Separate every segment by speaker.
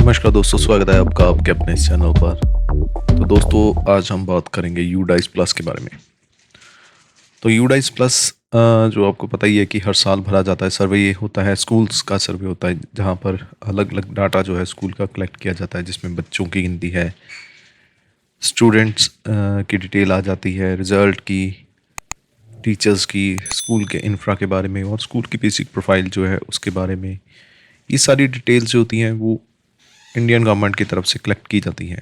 Speaker 1: नमस्कार दोस्तों, स्वागत है आपका आपके अपने इस चैनल पर। तो दोस्तों, आज हम बात करेंगे यूडाइस प्लस के बारे में। तो यूडाइस प्लस जो आपको पता ही है कि हर साल भरा जाता है। सर्वे ये होता है, स्कूल्स का सर्वे होता है, जहाँ पर अलग अलग डाटा जो है स्कूल का कलेक्ट किया जाता है, जिसमें बच्चों की गिनती है, स्टूडेंट्स की डिटेल आ जाती है, रिज़ल्ट की, टीचर्स की, स्कूल के इंफ्रा के बारे में और स्कूल की बेसिक प्रोफाइल जो है उसके बारे में। ये सारी डिटेल्स जो होती हैं वो इंडियन गवर्नमेंट की तरफ से कलेक्ट की जाती हैं।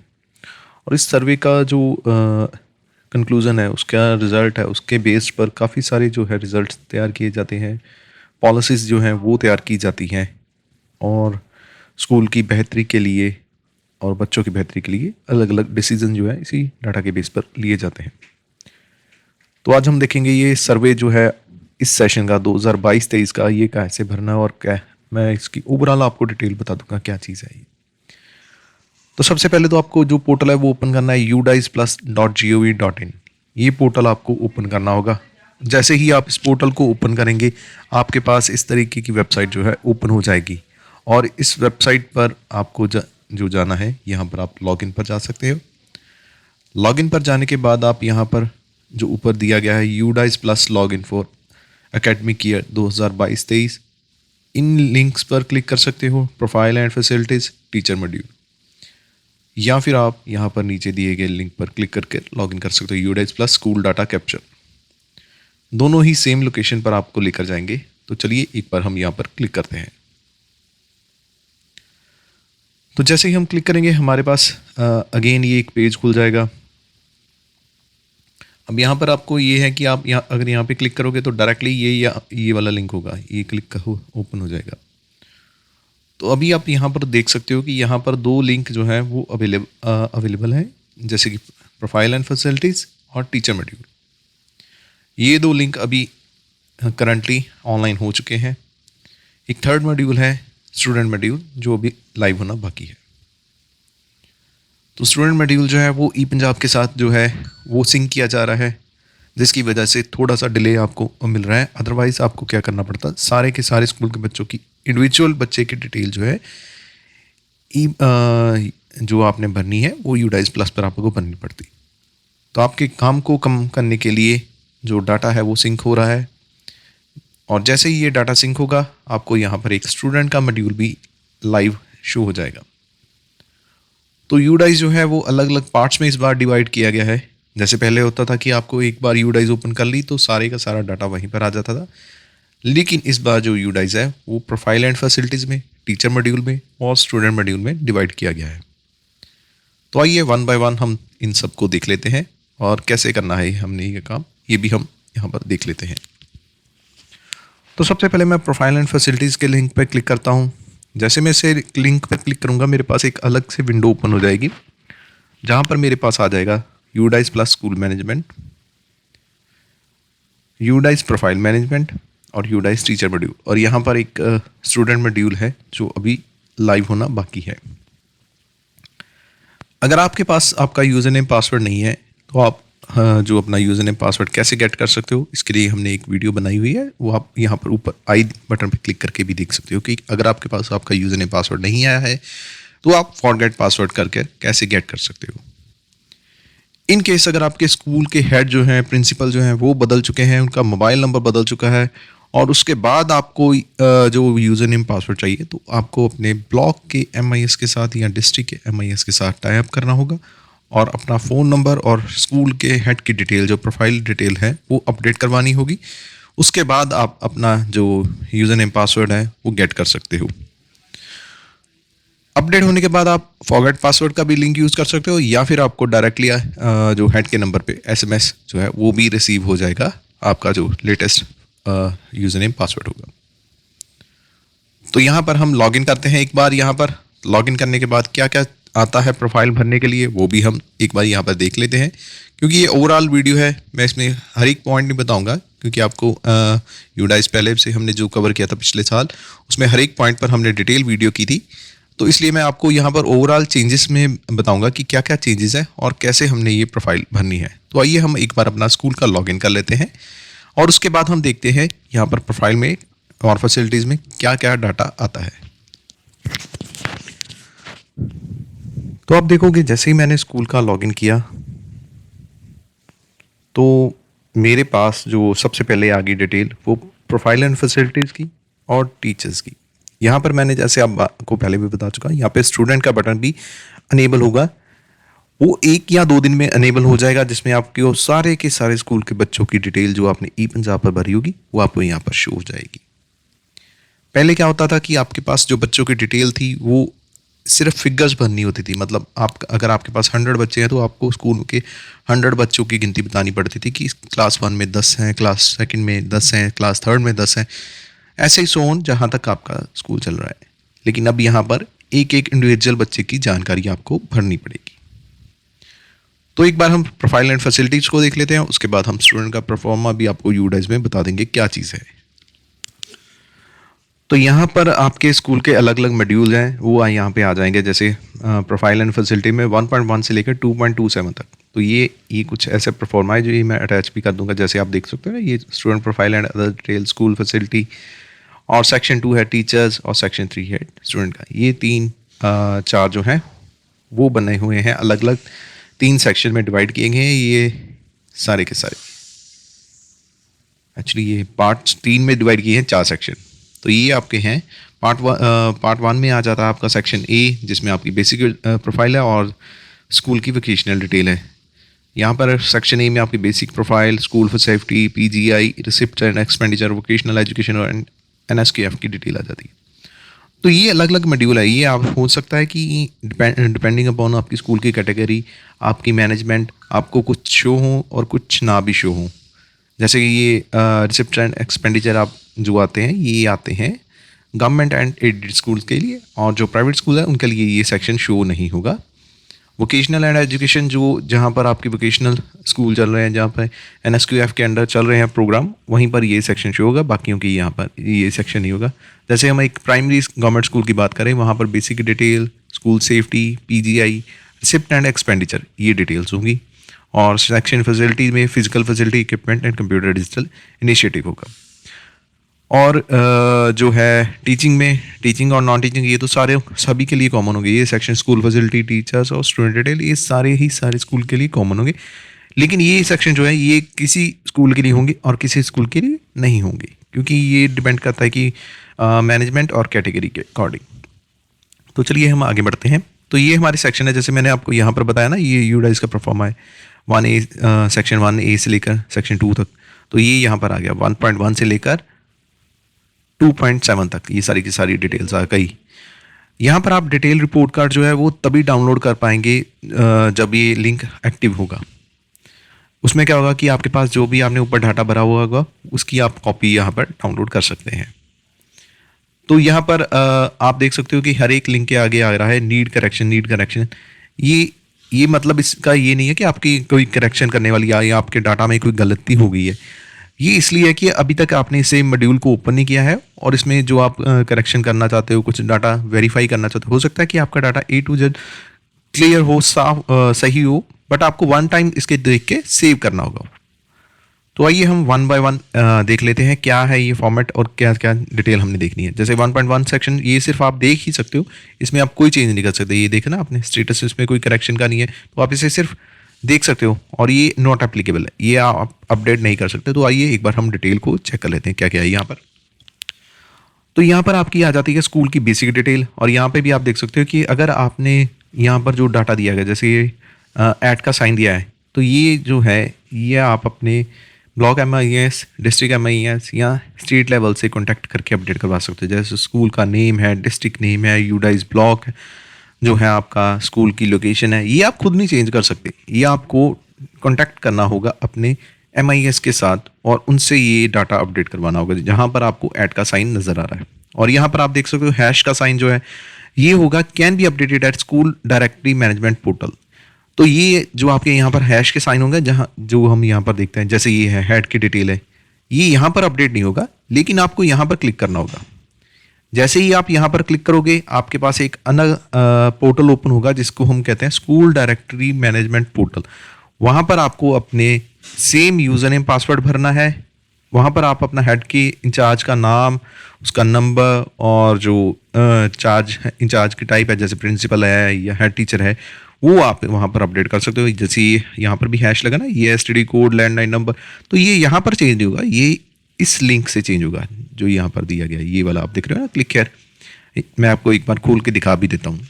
Speaker 1: और इस सर्वे का जो कंक्लूज़न है, उसका रिज़ल्ट है, उसके बेस पर काफ़ी सारे जो है रिज़ल्ट्स तैयार किए जाते हैं, पॉलिसीज़ जो हैं वो तैयार की जाती हैं, और स्कूल की बेहतरी के लिए और बच्चों की बेहतरी के लिए अलग अलग डिसीजन जो है इसी डाटा के बेस पर लिए जाते हैं। तो आज हम देखेंगे ये सर्वे जो है इस सेशन का 2022-23 का, ये कैसे भरना है और क्या, मैं इसकी ओवरऑल आपको डिटेल बता दूंगा क्या चीज़ है ये। तो सबसे पहले तो आपको जो पोर्टल है वो ओपन करना है, udiceplus.gov.in। ये पोर्टल आपको ओपन करना होगा। जैसे ही आप इस पोर्टल को ओपन करेंगे, आपके पास इस तरीके की वेबसाइट जो है ओपन हो जाएगी। और इस वेबसाइट पर आपको जो जाना है, यहाँ पर आप लॉगिन पर जा सकते हो। लॉगिन पर जाने के बाद आप यहाँ पर जो ऊपर दिया गया है, UDISE plus login for academic year 2022-23, in links पर क्लिक कर सकते हो। Profile and facilities, teacher module, या फिर आप यहाँ पर नीचे दिए गए लिंक पर क्लिक करके लॉगिन कर सकते हो, UDISE plus school data capture. दोनों ही सेम लोकेशन पर आपको लेकर जाएंगे। तो चलिए एक बार हम यहाँ पर क्लिक करते हैं। तो जैसे ही हम क्लिक करेंगे, हमारे पास अगेन ये एक पेज खुल जाएगा। अब यहाँ पर आपको ये है कि आप अगर यहाँ पे क्लिक करोगे तो डायरेक्टली ये वाला लिंक होगा, ये क्लिक ओपन हो जाएगा। तो अभी आप यहाँ पर देख सकते हो कि यहाँ पर दो लिंक जो है वो अवेलेबल हैं, जैसे कि प्रोफाइल एंड फैसिलिटीज़ और टीचर मॉड्यूल। ये दो लिंक अभी करंटली ऑनलाइन हो चुके हैं। एक थर्ड मॉड्यूल है स्टूडेंट मॉड्यूल, जो अभी लाइव होना बाकी है। तो स्टूडेंट मॉड्यूल जो है वो ई पंजाब के साथ जो है वो सिंक किया जा रहा है, जिसकी वजह से थोड़ा सा डिले आपको मिल रहा है। अदरवाइज़ आपको क्या करना पड़ता, सारे के सारे स्कूल के बच्चों की इंडिविजुअल बच्चे की डिटेल जो है जो आपने भरनी है वो यूडाइस प्लस पर आपको भरनी पड़ती। तो आपके काम को कम करने के लिए जो डाटा है वो सिंक हो रहा है, और जैसे ही ये डाटा सिंक होगा, आपको यहाँ पर एक स्टूडेंट का मॉड्यूल भी लाइव शो हो जाएगा। तो यूडाइस जो है वो अलग अलग पार्ट्स में इस बार डिवाइड किया गया है। जैसे पहले होता था कि आपको एक बार यूडाइस ओपन कर ली तो सारे का सारा डाटा वहीं पर आ जाता था, लेकिन इस बार जो यूडाइस है वो प्रोफाइल एंड फैसिलिटीज़ में, टीचर मॉड्यूल में और स्टूडेंट मॉड्यूल में डिवाइड किया गया है। तो आइए वन बाय वन हम इन सबको देख लेते हैं, और कैसे करना है हमने ये काम, ये भी हम यहाँ पर देख लेते हैं। तो सबसे पहले मैं प्रोफाइल एंड फैसिलिटीज़ के लिंक पर क्लिक करता हूँ। जैसे मैं इसे लिंक पर क्लिक करूँगा, मेरे पास एक अलग से विंडो ओपन हो जाएगी, जहाँ पर मेरे पास आ जाएगा UDISE plus school management, UDISE profile management और यूडाइस टीचर मॉड्यूल। और यहाँ पर एक स्टूडेंट मॉड्यूल है जो अभी लाइव होना बाकी है। अगर आपके पास आपका यूज़र नेम पासवर्ड नहीं है, तो आप जो अपना यूज़र नेम पासवर्ड कैसे गेट कर सकते हो, इसके लिए हमने एक वीडियो बनाई हुई है, वो आप यहाँ पर ऊपर आई बटन पर क्लिक करके भी देख सकते हो कि अगर आपके पास आपका यूज़र नेम पासवर्ड नहीं आया है तो आप फॉरगेट पासवर्ड करके कैसे गेट कर सकते हो। इन केस अगर आपके स्कूल के हेड जो हैं, प्रिंसिपल जो हैं, वो बदल चुके हैं, उनका मोबाइल नंबर बदल चुका है, और उसके बाद आपको जो यूज़र नेम पासवर्ड चाहिए, तो आपको अपने ब्लॉक के MIS के साथ या डिस्ट्रिक्ट के MIS के साथ टाई अप करना होगा, और अपना फ़ोन नंबर और स्कूल के हेड की डिटेल, जो प्रोफाइल डिटेल है, वो अपडेट करवानी होगी। उसके बाद आप अपना जो यूज़र नेम पासवर्ड है वो गेट कर सकते हो। अपडेट होने के बाद आप फॉरगेट पासवर्ड का भी लिंक यूज़ कर सकते हो, या फिर आपको डायरेक्टली जो हेड के नंबर पे SMS जो है वो भी रिसीव हो जाएगा, आपका जो लेटेस्ट यूज़र नेम पासवर्ड होगा। तो यहाँ पर हम लॉगिन करते हैं। एक बार यहाँ पर लॉगिन करने के बाद क्या क्या आता है प्रोफाइल भरने के लिए, वो भी हम एक बार यहाँ पर देख लेते हैं। क्योंकि ये ओवरऑल वीडियो है, मैं इसमें हर एक पॉइंट नहीं बताऊँगा, क्योंकि आपको यूडाइस पहले से हमने जो कवर किया था पिछले साल, उसमें हर एक पॉइंट पर हमने डिटेल वीडियो की थी। तो इसलिए मैं आपको यहाँ पर ओवरऑल चेंजेस में बताऊंगा कि क्या क्या चेंजेस है और कैसे हमने ये प्रोफाइल भरनी है। तो आइए हम एक बार अपना स्कूल का लॉगिन कर लेते हैं, और उसके बाद हम देखते हैं यहाँ पर प्रोफाइल में और फैसिलिटीज़ में क्या क्या डाटा आता है। तो आप देखोगे जैसे ही मैंने स्कूल का लॉगिन किया तो मेरे पास जो सबसे पहले आ गई डिटेल वो प्रोफाइल एंड फैसिलिटीज़ की और टीचर्स की। यहाँ पर मैंने जैसे आपको पहले भी बता चुका, यहाँ पे स्टूडेंट का बटन भी अनेबल होगा। वो 1 या 2 दिन में अनेबल हो जाएगा, जिसमें आपके वो सारे के सारे स्कूल के बच्चों की डिटेल जो आपने ई पंजाब पर भरी होगी वो आपको यहाँ पर शो हो जाएगी। पहले क्या होता था कि आपके पास जो बच्चों की डिटेल थी वो सिर्फ फिगर्स भरनी होती थी। मतलब आप अगर आपके पास 100 बच्चे हैं तो आपको स्कूल के 100 बच्चों की गिनती बतानी पड़ती थी कि क्लास 1 में 10 हैं, क्लास सेकंड में 10 हैं, क्लास थर्ड में 10 हैं, ऐसे ही सो ऑन जहाँ तक आपका स्कूल चल रहा है। लेकिन अब यहाँ पर एक एक इंडिविजुअल बच्चे की जानकारी आपको भरनी पड़ेगी। तो एक बार हम प्रोफाइल एंड फैसिलिटीज़ को देख लेते हैं, उसके बाद हम स्टूडेंट का परफॉर्मा भी आपको यूडाइज में बता देंगे क्या चीज़ है। तो यहाँ पर आपके स्कूल के अलग अलग मॉड्यूल हैं, वो यहाँ पे आ जाएंगे। जैसे प्रोफाइल एंड फैसिलिटी में 1.1 से लेकर 2.27 तक। तो ये कुछ ऐसे परफॉर्मा है जो ये मैं अटैच भी कर दूंगा। जैसे आप देख सकते हो ना, ये student profile and other detail school facility, और सेक्शन 2 है टीचर्स, और सेक्शन 3 है स्टूडेंट का। ये 4 जो हैं वो बने हुए हैं, अलग अलग 3 सेक्शन में डिवाइड किए गए हैं। ये सारे के सारे एक्चुअली ये पार्ट 3 में डिवाइड किए हैं, 4 सेक्शन। तो ये आपके हैं पार्ट 1 में आ जाता है आपका सेक्शन ए, जिसमें आपकी बेसिक प्रोफाइल है और स्कूल की वोकेशनल डिटेल है। यहाँ पर सेक्शन ए में आपकी basic profile, school for safety, PGI, receipt and expenditure, vocational education और एनएसकेएफ की डिटेल आ जाती है। तो ये अलग अलग मॉड्यूल है। ये आप हो सकता है कि डिपेंडिंग अपॉन आपकी स्कूल की कैटेगरी, आपकी मैनेजमेंट, आपको कुछ शो हो और कुछ ना भी शो हो। जैसे कि ये रिसिप्ट एंड एक्सपेंडिचर आप जो आते हैं, ये आते हैं गवर्नमेंट एंड एडेड स्कूल्स के लिए, और जो प्राइवेट स्कूल है उनके लिए ये सेक्शन शो नहीं होगा। वोकेशनल एंड एजुकेशन, जो जहाँ पर आपकी वोकेशनल स्कूल चल रहे हैं, जहाँ पर एनएसक्यूएफ के अंडर चल रहे हैं प्रोग्राम, वहीं पर ये सेक्शन शो होगा, बाकियों की यहाँ पर ये सेक्शन नहीं होगा। जैसे हम एक प्राइमरी गवर्नमेंट स्कूल की बात करें, वहाँ पर basic detail, school safety, PGI, receipt and expenditure, ये डिटेल्स होंगी। और सेक्शन फैसिलिटी में physical facility, equipment and computer digital initiative होगा। और जो है टीचिंग में, टीचिंग और नॉन टीचिंग, ये तो सारे सभी के लिए कॉमन होंगे। ये सेक्शन स्कूल फैसिलिटी, टीचर्स और स्टूडेंट डिटेल, ये सारे स्कूल के लिए कॉमन होंगे। लेकिन ये सेक्शन जो है ये किसी स्कूल के लिए होंगे और किसी स्कूल के लिए नहीं होंगे, क्योंकि ये डिपेंड करता है कि मैनेजमेंट और कैटेगरी के अकॉर्डिंग। तो चलिए हम आगे बढ़ते हैं। तो ये हमारे सेक्शन है, जैसे मैंने आपको यहाँ पर बताया ना, ये यूडाइज का परफॉर्मा है 1A, सेक्शन 1A से लेकर सेक्शन 2 तक। तो ये यहाँ पर आ गया 1.1 से लेकर 2.7 तक, ये सारी की सारी डिटेल्स आ गई। यहाँ पर आप डिटेल रिपोर्ट कार्ड जो है वो तभी डाउनलोड कर पाएंगे जब ये लिंक एक्टिव होगा। उसमें क्या होगा कि आपके पास जो भी आपने ऊपर डाटा भरा हुआ होगा उसकी आप कॉपी यहाँ पर डाउनलोड कर सकते हैं। तो यहाँ पर आप देख सकते हो कि हर एक लिंक के आगे आ रहा है नीड करेक्शन। ये मतलब इसका ये नहीं है कि आपकी कोई करेक्शन करने वाली या आपके डाटा में कोई गलती हो गई है। ये इसलिए है कि अभी तक आपने इसे मॉड्यूल को ओपन नहीं किया है, और इसमें जो आप करेक्शन करना चाहते हो, कुछ डाटा वेरीफाई करना चाहते हो सकता है कि आपका data A to Z clear हो, साफ सही हो, बट आपको वन टाइम इसके देख के सेव करना होगा। तो आइए हम 1 बाय 1 देख लेते हैं क्या है ये फॉर्मेट और क्या क्या डिटेल हमने देखनी है। जैसे 1.1 सेक्शन, ये सिर्फ आप देख ही सकते हो, इसमें आप कोई चेंज नहीं कर सकते। ये देखना आपने स्टेटस, इसमें कोई करेक्शन का नहीं है, तो आप इसे सिर्फ देख सकते हो, और ये नॉट एप्लीकेबल है, ये आप अपडेट नहीं कर सकते। तो आइए एक बार हम डिटेल को चेक कर लेते हैं क्या क्या है यहाँ पर। तो यहाँ पर आपकी आ जाती है स्कूल की बेसिक डिटेल, और यहाँ पे भी आप देख सकते हो कि अगर आपने यहाँ पर जो डाटा दिया गया, जैसे ये ऐड का साइन दिया है, तो ये जो है ये आप अपने ब्लॉक MIS, डिस्ट्रिक्ट MIS या स्टेट लेवल से कॉन्टैक्ट करके अपडेट करवा सकते हो। जैसे स्कूल का नेम है, डिस्ट्रिक्ट नेम है, यूडाइज ब्लॉक जो है आपका, स्कूल की लोकेशन है, ये आप खुद नहीं चेंज कर सकते। ये आपको कॉन्टैक्ट करना होगा अपने MIS के साथ, और उनसे ये डाटा अपडेट करवाना होगा जहाँ पर आपको ऐड का साइन नज़र आ रहा है। और यहाँ पर आप देख सकते हो हैश का साइन जो है ये होगा can be updated at school directory management portal. तो ये जो आपके यहाँ पर हैश के साइन होंगे, जहाँ जो हम यहाँ पर देखते हैं, जैसे ये है हेड की डिटेल है, ये यहाँ पर अपडेट नहीं होगा, लेकिन आपको यहाँ पर क्लिक करना होगा। जैसे ही आप यहाँ पर क्लिक करोगे आपके पास एक अलग पोर्टल ओपन होगा जिसको हम कहते हैं स्कूल डायरेक्टरी मैनेजमेंट पोर्टल। वहाँ पर आपको अपने सेम यूज़र नेम पासवर्ड भरना है, वहाँ पर आप अपना हेड की इंचार्ज का नाम, उसका नंबर और जो चार्ज इंचार्ज की टाइप है, जैसे प्रिंसिपल है या हेड टीचर है, वो आप वहाँ पर अपडेट कर सकते हो। जैसे यहाँ पर भी हैश लगा ना, ये एसटीडी कोड, लैंडलाइन नंबर, तो ये यहाँ पर चेंज होगा, ये इस लिंक से चेंज होगा जो यहाँ पर दिया गया है, ये वाला आप देख रहे हो ना, क्लिक हियर। मैं आपको एक बार खोल के दिखा भी देता हूँ।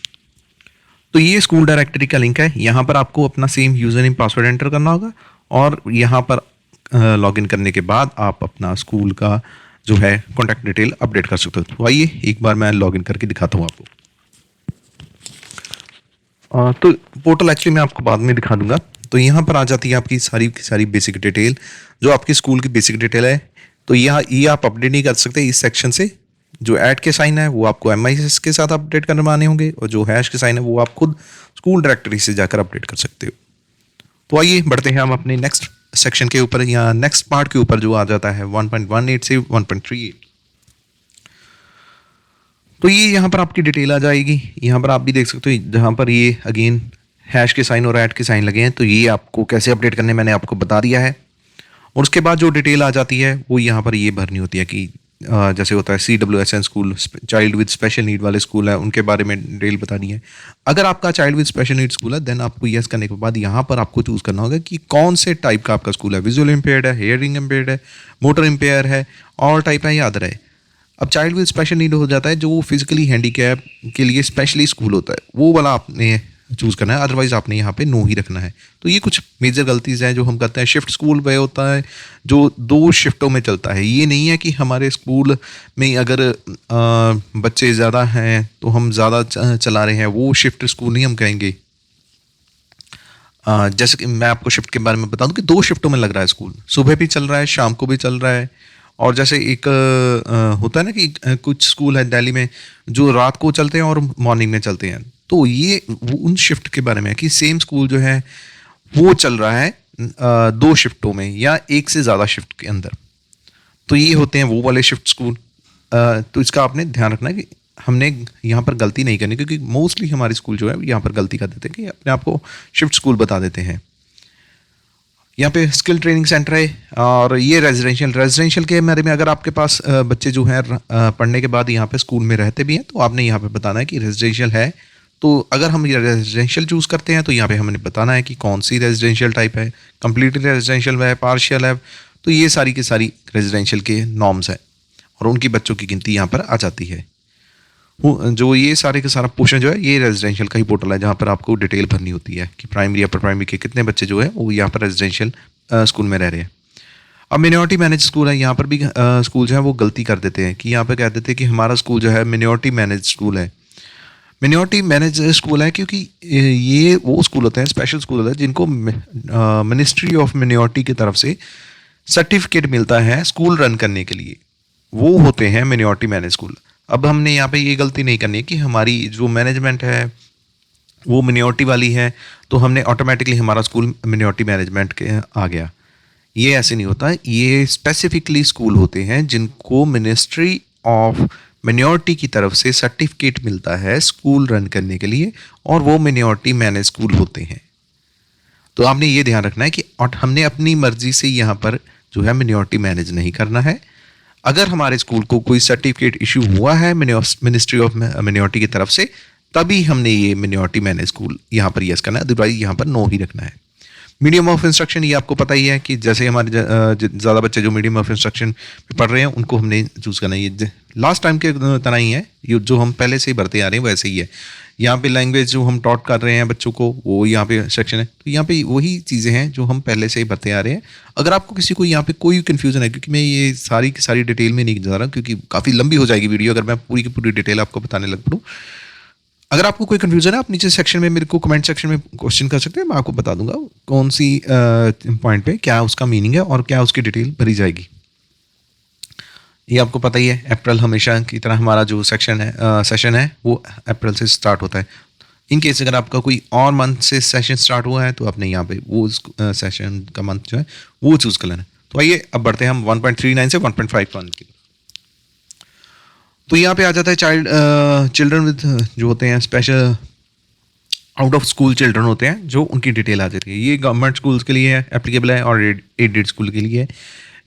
Speaker 1: तो ये स्कूल डायरेक्टरी का लिंक है, यहाँ पर आपको अपना same user name password enter करना होगा और यहाँ पर लॉगिन करने के बाद आप अपना स्कूल का जो है कॉन्टैक्ट डिटेल अपडेट कर सकते हो। तो आइए एक बार मैं लॉगिन करके दिखाता हूँ आपको। तो पोर्टल एक्चुअली मैं आपको बाद में दिखा दूंगा। तो यहाँ पर आ जाती है आपकी सारी की सारी बेसिक डिटेल, जो आपके स्कूल की बेसिक डिटेल है। तो यहाँ ये आप अपडेट नहीं कर सकते इस सेक्शन से। जो ऐड के साइन है वो आपको MIS के साथ अपडेट करवाने होंगे, और जो हैश के साइन है वो आप खुद स्कूल डायरेक्टरी से जाकर अपडेट कर सकते हो। तो आइए बढ़ते हैं हम अपने नेक्स्ट सेक्शन के ऊपर, या नेक्स्ट पार्ट के ऊपर, जो आ जाता है 1.18 से 1.38। तो ये यहाँ पर आपकी डिटेल आ जाएगी। यहाँ पर आप भी देख सकते हो, जहाँ पर ये अगेन हैश के साइन और ऐड के साइन लगे हैं, तो ये आपको कैसे अपडेट करने मैंने आपको बता दिया है। और उसके बाद जो डिटेल आ जाती है वो यहाँ पर ये भरनी होती है कि जैसे होता है CWSN school, child with special need वाले स्कूल है, उनके बारे में डिटेल बतानी है। अगर आपका child with special need school है, देन आपको यस करने के बाद यहाँ पर आपको चूज़ करना होगा कि कौन से टाइप का आपका स्कूल है। विजुअल इम्पेयर्ड है, हियरिंग इम्पेयर्ड है, मोटर इम्पेयर है, और टाइप है, याद रहे। अब चाइल्ड विद स्पेशल नीड हो जाता है जो फिजिकली हैंडीकैप के लिए स्पेशली स्कूल होता है, वो वाला आपने चूज़ करना है, अदरवाइज आपने यहाँ पे नो ही रखना है। तो ये कुछ मेजर गलतीज हैं जो हम करते हैं। शिफ्ट स्कूल वह होता है जो 2 शिफ्टों में चलता है। ये नहीं है कि हमारे स्कूल में अगर बच्चे ज़्यादा हैं तो हम ज़्यादा चला रहे हैं, वो शिफ्ट स्कूल नहीं हम कहेंगे। जैसे कि मैं आपको शिफ्ट के बारे में बता दूं कि 2 शिफ्टों में लग रहा है स्कूल, सुबह भी चल रहा है, शाम को भी चल रहा है। और जैसे एक होता है ना कि कुछ स्कूल है दिल्ली में जो रात को चलते हैं और मॉर्निंग में चलते हैं, तो ये उन शिफ्ट के बारे में है कि सेम स्कूल जो है वो चल रहा है 2 शिफ्टों में या एक से ज़्यादा शिफ्ट के अंदर। तो ये होते हैं वो वाले शिफ्ट स्कूल। तो इसका आपने ध्यान रखना है कि हमने यहाँ पर गलती नहीं करनी, क्योंकि मोस्टली हमारे स्कूल जो है यहाँ पर गलती कर देते हैं कि अपने आप को शिफ्ट स्कूल बता देते हैं। यहाँ पे स्किल ट्रेनिंग सेंटर है, और ये रेजिडेंशियल के बारे में अगर आपके पास बच्चे जो हैं पढ़ने के बाद यहाँ पे स्कूल में रहते भी हैं, तो आपने यहाँ पे बताना है कि रेजिडेंशियल है। तो अगर हम ये रेजिडेंशियल चूज़ करते हैं तो यहाँ पे हमने बताना है कि कौन सी रेजिडेंशियल टाइप है, कम्प्लीटली रेजिडेंशियल है, पार्शियल है। तो ये सारी की सारी रेजिडेंशियल के नॉर्म्स हैं और उनकी बच्चों की गिनती यहाँ पर आ जाती है। जो ये सारे का सारा पोर्शन जो है ये रेजिडेंशियल का ही पोर्टल है, जहाँ पर आपको डिटेल भरनी होती है कि प्राइमरी अपर प्राइमरी के कितने बच्चे जो है वो यहाँ पर रेजिडेंशियल स्कूल में रह रहे हैं। अब मिनॉरिटी मैनेज स्कूल है, यहाँ पर भी स्कूल जो है वो गलती कर देते हैं कि यहाँ पर कह देते हैं कि हमारा स्कूल जो है मिनॉरिटी मैनेज स्कूल है। मिनॉरिटी मैनेज स्कूल है क्योंकि ये वो स्कूल होते हैं, स्पेशल स्कूल होते हैं, जिनको मिनिस्ट्री ऑफ मिनॉरिटी की तरफ से सर्टिफिकेट मिलता है स्कूल रन करने के लिए, वो होते हैं मिनॉरिटी मैनेज स्कूल। अब हमने यहाँ पे ये गलती नहीं करनी है कि हमारी जो मैनेजमेंट है वो मिनॉरिटी वाली है तो हमने ऑटोमेटिकली हमारा स्कूल मिनॉरिटी मैनेजमेंट के आ गया। ये ऐसे नहीं होता, ये स्पेसिफिकली स्कूल होते हैं जिनको मिनिस्ट्री ऑफ मिनॉरिटी की तरफ से सर्टिफिकेट मिलता है स्कूल रन करने के लिए, और वो मिनॉरिटी मैनेज स्कूल होते हैं। तो आपने ये ध्यान रखना है कि हमने अपनी मर्जी से यहाँ पर जो है मिनॉरिटी मैनेज नहीं करना है। अगर हमारे स्कूल को कोई सर्टिफिकेट इशू हुआ है मिनिस्ट्री ऑफ मिनॉरिटी की तरफ से, तभी हमने ये मिनॉरिटी मैनेज स्कूल यहाँ पर यस करना है, अदरवाइज यहाँ पर नो ही रखना है। मीडियम ऑफ इंस्ट्रक्शन ये आपको पता ही है कि जैसे हमारे ज़्यादा बच्चे जो मीडियम ऑफ इंस्ट्रक्शन पे पढ़ रहे हैं उनको हमने चूज़ करना है। ये लास्ट टाइम के तरह ही है, ये जो हम पहले से ही भरते आ रहे हैं वैसे ही है। यहाँ पे लैंग्वेज जो हम टॉट कर रहे हैं बच्चों को वो यहाँ पे सेक्शन है, तो यहाँ पे वही चीज़ें हैं जो हम पहले से ही भरते आ रहे हैं। अगर आपको किसी को यहाँ पे कोई कन्फ्यूज़न है, क्योंकि मैं ये सारी की सारी डिटेल में नहीं जा रहा क्योंकि काफ़ी लंबी हो जाएगी वीडियो अगर मैं पूरी की पूरी डिटेल आपको बताने लग पड़ूँ। अगर आपको कोई कन्फ्यूज़न है आप नीचे सेक्शन में मेरे को कमेंट सेक्शन में क्वेश्चन कर सकते हैं, मैं आपको बता दूंगा कौन सी पॉइंट पे क्या उसका मीनिंग है और क्या उसकी डिटेल भरी जाएगी। ये आपको पता ही है, अप्रैल हमेशा की तरह हमारा जो सेशन है वो अप्रैल से स्टार्ट होता है। इन केस अगर आपका कोई और मंथ से सेशन स्टार्ट हुआ है तो आपने यहाँ पे वो सेशन का मंथ जो है वो चूज़ कर लेना। तो आइए अब बढ़ते हैं हम 1.39 से 1.51 की। तो यहाँ पे आ जाता है चिल्ड्रन विद जो होते हैं special out of school children होते हैं, जो उनकी डिटेल आ जाती है। ये गवर्नमेंट स्कूल्स के लिए है एप्लीकेबल है और एडेड स्कूल के लिए है।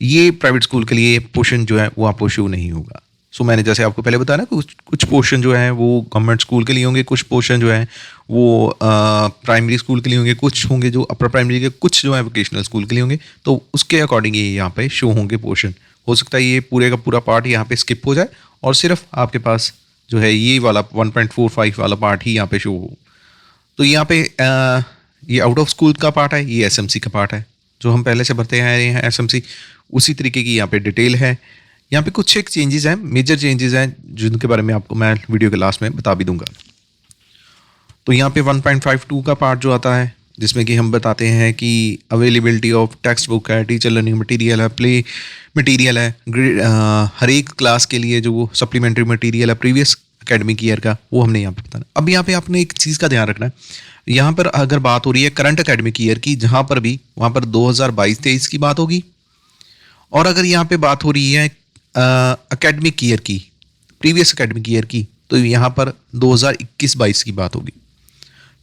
Speaker 1: ये प्राइवेट स्कूल के लिए पोर्शन जो है वो आपको शो नहीं होगा। सो मैंने जैसे आपको पहले बताया ना, कुछ कुछ पोर्शन जो है वो गवर्नमेंट स्कूल के लिए होंगे, कुछ पोर्शन जो है वो प्राइमरी स्कूल के लिए होंगे, कुछ होंगे जो अपर प्राइमरी के, कुछ जो है वोकेशनल स्कूल के लिए होंगे। तो उसके अकॉर्डिंग ये यहाँ पे शो होंगे पोर्शन। हो सकता है ये पूरे का पूरा पार्ट यहाँ पे स्किप हो जाए और सिर्फ आपके पास जो है ये वाला 1.45 वाला पार्ट ही यहाँ पे शो हो। तो यहाँ पे ये आउट ऑफ स्कूल का पार्ट है, ये एसएमसी का पार्ट है जो हम पहले से भरते हैं एसएमसी, उसी तरीके की यहाँ पे डिटेल है। यहाँ पे कुछ एक चेंजेस हैं, मेजर चेंजेस हैं जिनके बारे में आपको मैं वीडियो के लास्ट में बता भी दूंगा। तो यहाँ पे 1.52 का पार्ट जो आता है जिसमें कि हम बताते हैं कि अवेलेबिलिटी ऑफ टेक्स्ट बुक है, टीचर लर्निंग मटेरियल है, प्ले मटेरियल है, हर एक क्लास के लिए जो वो सप्लीमेंट्री मटेरियल है प्रीवियस एकेडमिक ईयर का, वो हमने यहाँ पे बताना। अब यहाँ पे आपने एक चीज़ का ध्यान रखना है, यहाँ पर अगर बात हो रही है करंट एकेडमिक ईयर की, जहाँ पर भी वहाँ पर 2022-23 की बात होगी। और अगर यहाँ पे बात हो रही है एकेडमिक ईयर की, प्रीवियस एकेडमिक ईयर की, तो यहाँ पर 2021-22 की बात होगी।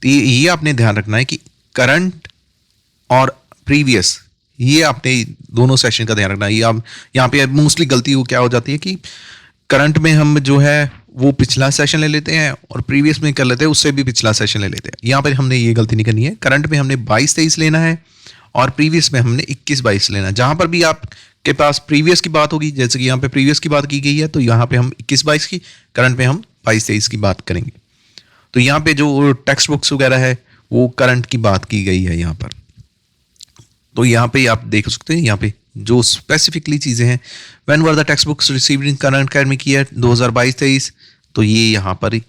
Speaker 1: तो ये आपने ध्यान रखना है कि करंट और प्रीवियस, ये आपने दोनों सेशन का ध्यान रखना है। ये आप यहाँ पे मोस्टली गलती वो क्या हो जाती है कि करंट में हम जो है वो पिछला सेशन ले लेते हैं और प्रीवियस में कर लेते हैं उससे भी पिछला सेशन ले लेते हैं। यहाँ पर हमने ये गलती नहीं करनी है। करंट में हमने 22-23 लेना है और प्रीवियस में हमने 21-22 लेना है। जहाँ पर भी आपके पास प्रीवियस की बात होगी, जैसे कि यहाँ पे प्रीवियस की बात की गई है, तो यहाँ पे हम 21-22 की, करंट में हम 22-23 की बात करेंगे। तो यहाँ पे जो टेक्स्ट बुक्स वगैरह है वो करंट की बात की गई है यहाँ पर। तो यहाँ पे आप देख सकते हैं, यहाँ पे जो स्पेसिफिकली चीज़ें हैं, when were the text books received in current academic year 2022-23, तो ये यहाँ पर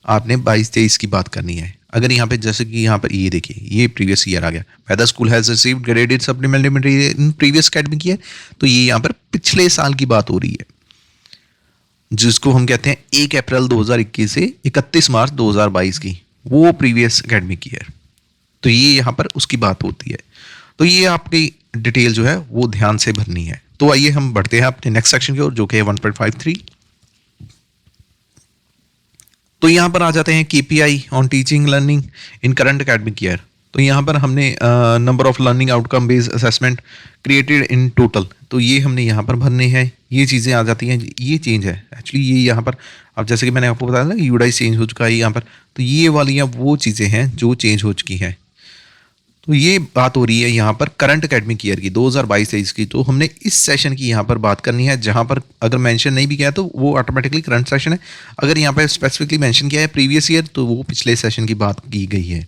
Speaker 1: आपने 22-23 की बात करनी है। अगर यहाँ पे जैसे कि यहाँ पर ये देखिए, ये प्रीवियस ईयर आ गया, whether school has received graded supplementary material in previous academic year, तो ये यहाँ पर पिछले साल की बात हो रही है, जिसको हम कहते हैं 1 अप्रैल 2021 से 31 मार्च 2022 की, वो प्रीवियस एकेडमिक ईयर। तो ये यहाँ पर उसकी बात होती है। तो ये आपकी डिटेल जो है वो ध्यान से भरनी है। तो आइए हम बढ़ते हैं अपने नेक्स्ट सेक्शन की ओर, जो कि है 1.53। तो यहाँ पर आ जाते हैं KPI on teaching learning in current academic year. तो यहाँ पर हमने number of learning outcome based assessment created in total, तो ये हमने यहाँ पर भरने हैं। ये चीज़ें आ जाती हैं, ये चेंज है एक्चुअली, ये यहाँ पर अब जैसे कि मैंने आपको बताया ना यूडाइस चेंज हो चुका है यहाँ पर, तो ये वाली वो चीज़ें हैं जो चेंज हो चुकी हैं। तो ये बात हो रही है यहाँ पर करंट एकेडमिक ईयर की 2022-23 की। तो हमने इस सेशन की यहाँ पर बात करनी है, जहाँ पर अगर मेंशन नहीं भी किया तो वो ऑटोमेटिकली करंट सेशन है। अगर यहाँ पर स्पेसिफिकली मेंशन किया है प्रीवियस ईयर, तो वो पिछले सेशन की बात की गई है।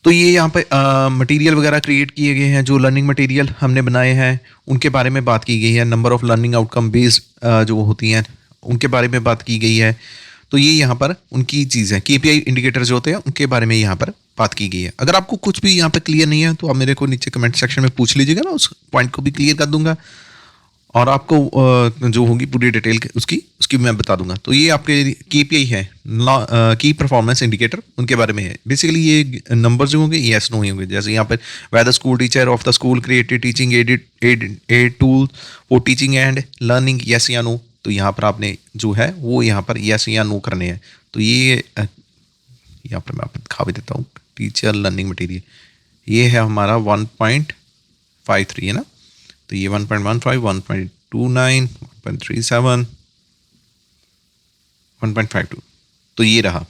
Speaker 1: तो ये यहाँ पे मटेरियल वगैरह क्रिएट किए गए हैं, जो लर्निंग मटेरियल हमने बनाए हैं उनके बारे में बात की गई है। Number of learning outcome based जो होती हैं उनके बारे में बात की गई है। तो ये यहाँ पर उनकी चीज़ है, केपीआई इंडिकेटर जो होते हैं उनके बारे में यहाँ पर बात की गई है। अगर आपको कुछ भी यहाँ पर क्लियर नहीं है तो आप मेरे को नीचे कमेंट सेक्शन में पूछ लीजिएगा ना, उस पॉइंट को भी क्लियर कर दूंगा और आपको जो होगी पूरी डिटेल उसकी मैं बता दूंगा। तो ये आपके केपीआई है, की परफॉर्मेंस इंडिकेटर, उनके बारे में है। बेसिकली ये नंबर जो होंगे येस नो ही होंगे। जैसे यहाँ पर whether school teacher of the school created teaching aid tool for teaching and learning, yes or no. तो यहाँ पर आपने जो है वो यहाँ पर येस या नो करने हैं। तो ये यहाँ पर मैं आपको दिखा भी देता हूँ, टीचर लर्निंग मटेरियल ये है हमारा 1.53 है ना। तो ये 1.15, 1.29, 1.37, 1.52, तो ये रहा।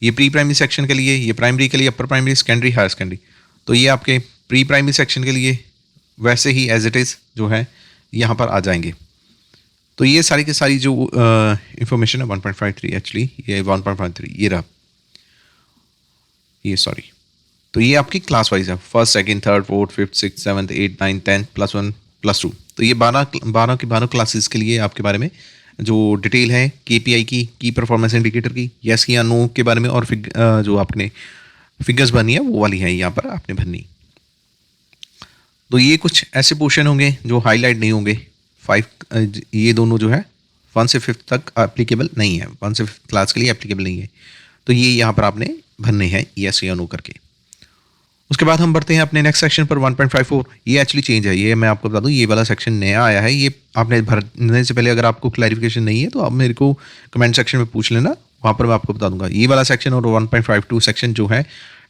Speaker 1: ये प्री प्राइमरी सेक्शन के लिए, ये प्राइमरी के लिए, upper primary, secondary, higher secondary. तो ये आपके प्री प्राइमरी सेक्शन के लिए वैसे ही एज इट इज़ जो है यहाँ पर आ जाएंगे। तो ये सारी की सारी जो इंफॉर्मेशन है 1.53 एक्चुअली ये 1.53 ये रहा, ये सॉरी। तो ये आपकी क्लास वाइज है, first second third fourth fifth six seventh eight nine 10 +1 +2। तो ये 12 की 12 क्लासेस के लिए आपके बारे में जो डिटेल है केपीआई की परफॉर्मेंस इंडिकेटर की, यस या नो के बारे में, और जो आपने फिगर्स भरनी है वो वाली है यहाँ पर आपने भरनी। तो ये कुछ ऐसे पोर्शन होंगे जो हाईलाइट नहीं होंगे। 5 ये दोनों जो है 1 से 5th तक एप्लीकेबल नहीं है, 1 से 5th क्लास के लिए एप्लीकेबल नहीं है। तो ये यहाँ पर आपने भरने हैं यस या नो करके। उसके बाद हम बढ़ते हैं अपने नेक्स्ट सेक्शन पर 1.54। ये एक्चुअली चेंज है, ये मैं आपको बता दूं, ये वाला सेक्शन नया आया है। ये आपने भरने से पहले अगर आपको क्लैरिफिकेशन नहीं है तो आप मेरे को कमेंट सेक्शन में पूछ लेना, वहाँ पर मैं आपको बता दूंगा। ये वाला सेक्शन और 1.52 सेक्शन जो है